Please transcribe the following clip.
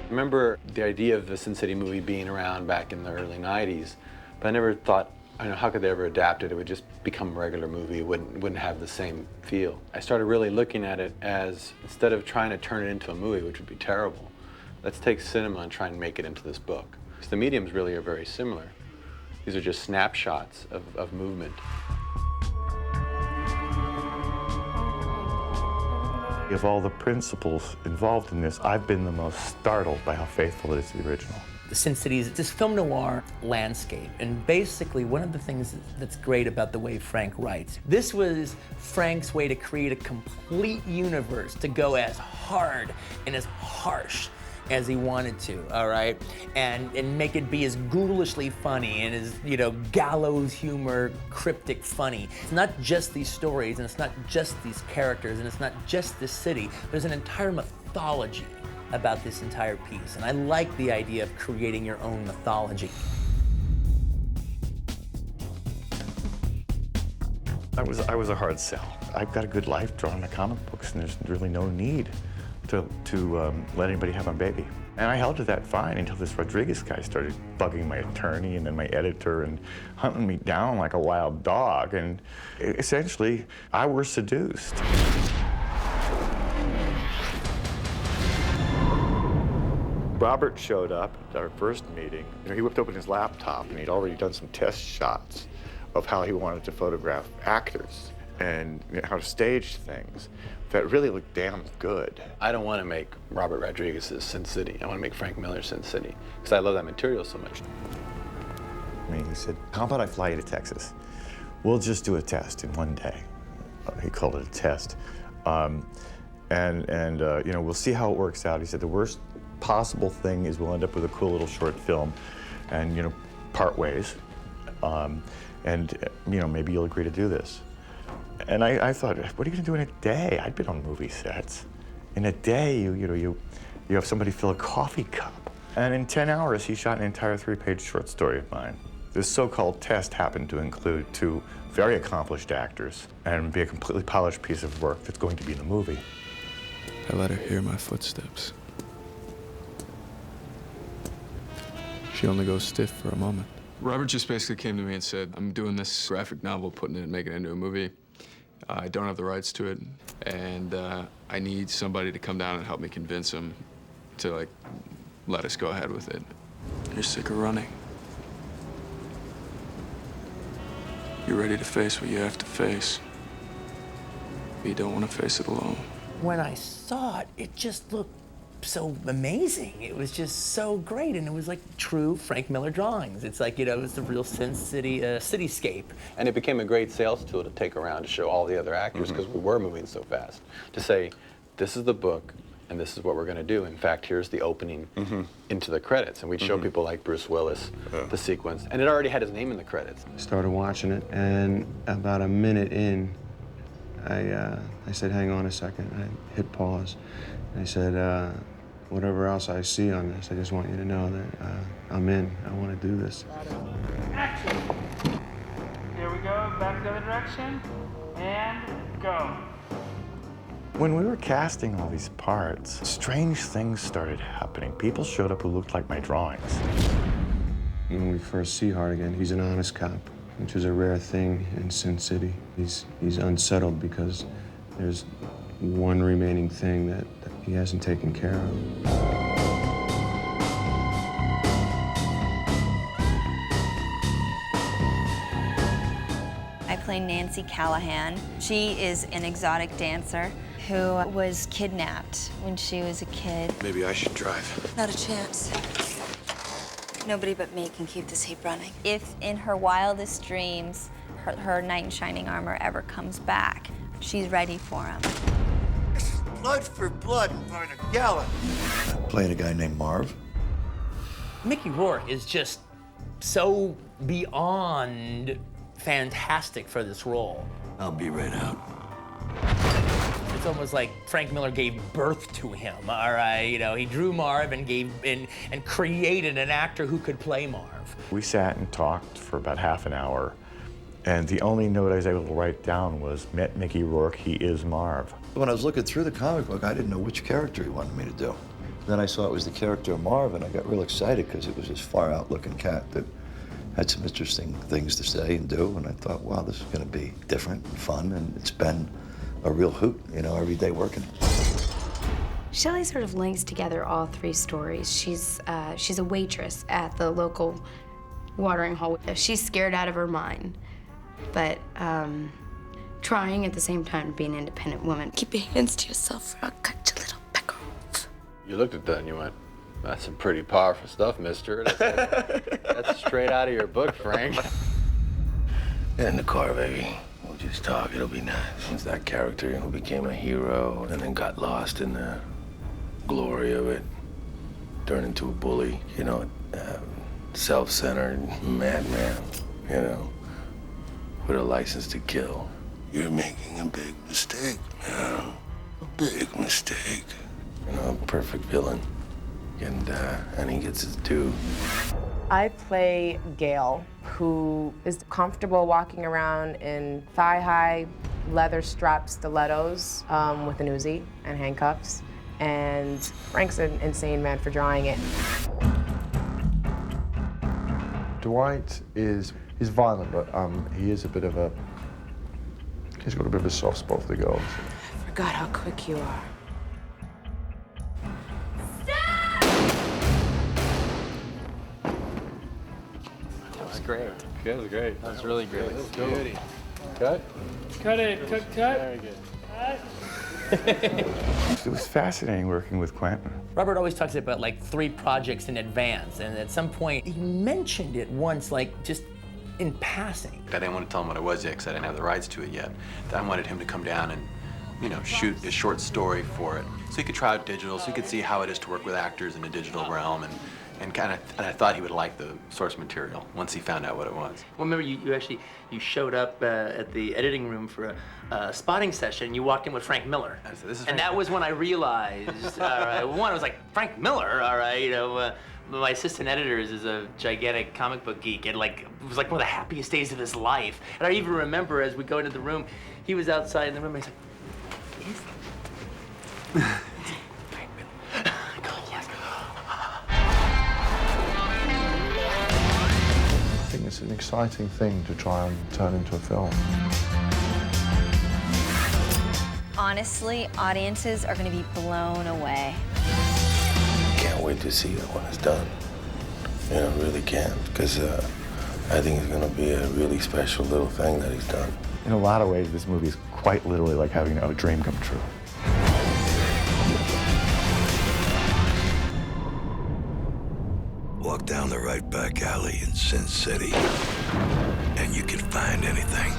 I remember the idea of the Sin City movie being around back in the early 90s, but I never thought, how could they ever adapt it? It would just become a regular movie. It wouldn't have the same feel. I started really looking at it as, instead of trying to turn it into a movie, which would be terrible, let's take cinema and try and make it into this book. Because the mediums really are very similar. These are just snapshots of movement. Of all the principles involved in this, I've been the most startled by how faithful it is to the original. Sin City is this film noir landscape, and basically one of the things that's great about the way Frank writes, this was Frank's way to create a complete universe to go as hard and as harsh as he wanted to, all right? And make it be as ghoulishly funny and as, gallows humor, cryptic funny. It's not just these stories, and it's not just these characters, and it's not just this city. There's an entire mythology about this entire piece, and I like the idea of creating your own mythology. I was a hard sell. I've got a good life drawing my comic books, and there's really no need to let anybody have my baby. And I held to that fine until this Rodriguez guy started bugging my attorney and then my editor and hunting me down like a wild dog. And essentially, I was seduced. Robert showed up at our first meeting. He whipped open his laptop, and he'd already done some test shots of how he wanted to photograph actors and how to stage things that really looked damn good. I don't want to make Robert Rodriguez's Sin City. I want to make Frank Miller's Sin City, because I love that material so much. He said, how about I fly you to Texas? We'll just do a test in one day. He called it a test. We'll see how it works out. He said, the worst possible thing is we'll end up with a cool little short film and, part ways. Maybe you'll agree to do this. And I thought, what are you gonna do in a day? I'd been on movie sets. In a day, you have somebody fill a coffee cup. And in 10 hours, he shot an entire 3-page short story of mine. This so-called test happened to include 2 very accomplished actors and be a completely polished piece of work that's going to be in the movie. I let her hear my footsteps. She only goes stiff for a moment. Robert just basically came to me and said, I'm doing this graphic novel, putting it and making it into a movie. I don't have the rights to it, and I need somebody to come down and help me convince him to, let us go ahead with it. You're sick of running. You're ready to face what you have to face. But you don't want to face it alone. When I saw it, it just looked so amazing. It was just so great, and it was like true Frank Miller drawings. It's like, it was the real Sin City cityscape. And it became a great sales tool to take around to show all the other actors, because we were moving so fast, to say, this is the book, and this is what we're gonna do. In fact, here's the opening into the credits. And we'd show people like Bruce Willis the sequence, and it already had his name in the credits. I started watching it, and about a minute in, I said, hang on a second. I hit pause. And I said, whatever else I see on this, I just want you to know that I'm in. I want to do this. Action. Here we go, back the other direction, and go. When we were casting all these parts, strange things started happening. People showed up who looked like my drawings. When we first see Hartigan, he's an honest cop, which is a rare thing in Sin City. He's unsettled because there's one remaining thing that he hasn't taken care of. I play Nancy Callahan. She is an exotic dancer who was kidnapped when she was a kid. Maybe I should drive. Not a chance. Nobody but me can keep this heap running. If in her wildest dreams, her knight in shining armor ever comes back, she's ready for him. Blood for blood by the gallon. Playing a guy named Marv. Mickey Rourke is just so beyond fantastic for this role. I'll be right out. It's almost like Frank Miller gave birth to him, all right? He drew Marv and and created an actor who could play Marv. We sat and talked for about half an hour, and the only note I was able to write down was, met Mickey Rourke, he is Marv. When I was looking through the comic book, I didn't know which character he wanted me to do. Then I saw it was the character of Marv, and I got real excited because it was this far-out-looking cat that had some interesting things to say and do, and I thought, wow, this is going to be different and fun, and it's been a real hoot, you know, every day working. Shelley sort of links together all three stories. She's a waitress at the local watering hole. She's scared out of her mind, but trying at the same time to be an independent woman. Keep your hands to yourself or I'll cut your little pecker off. You looked at that and you went, that's some pretty powerful stuff, mister. That's straight out of your book, Frank. Get in the car, baby. We'll just talk. It'll be nice. It's that character who became a hero and then got lost in the glory of it, turned into a bully, you know, self-centered madman, you know, with a license to kill. You're making a big mistake, man. A big mistake. You know, a perfect villain. And he gets his due. I play Gail, who is comfortable walking around in thigh-high leather-strap stilettos with an Uzi and handcuffs. And Frank's an insane man for drawing it. Dwight he's violent, but he is he's got a bit of a soft spot for the girls. I forgot how quick you are. That was great. That was great. That was really great. That was good. Cut? Cut it. Cut. Very good. It was fascinating working with Quentin. Robert always talks about like 3 projects in advance, and at some point he mentioned it once, like just in passing. I didn't want to tell him what it was yet because I didn't have the rights to it yet. I wanted him to come down and, you know, shoot a short story for it, so he could try out digital, so he could see how it is to work with actors in a digital realm, and I thought he would like the source material once he found out what it was. Well, remember you showed up at the editing room for a spotting session. You walked in with Frank Miller, I said, "This is and Frank." that was when I realized. All right, one, I was like, Frank Miller. All right, you know. My assistant editor is a gigantic comic book geek, and like it was like one of the happiest days of his life. And I even remember as we go into the room, he was outside in the room. And he's like, "Is Frank Miller?" I go, "Yes." I think it's an exciting thing to try and turn into a film. Honestly, audiences are going to be blown away. Can't wait to see it when it's done. You know, really can't, because I think it's gonna be a really special little thing that he's done. In a lot of ways, this movie is quite literally like having a dream come true. Walk down the right back alley in Sin City, and you can find anything.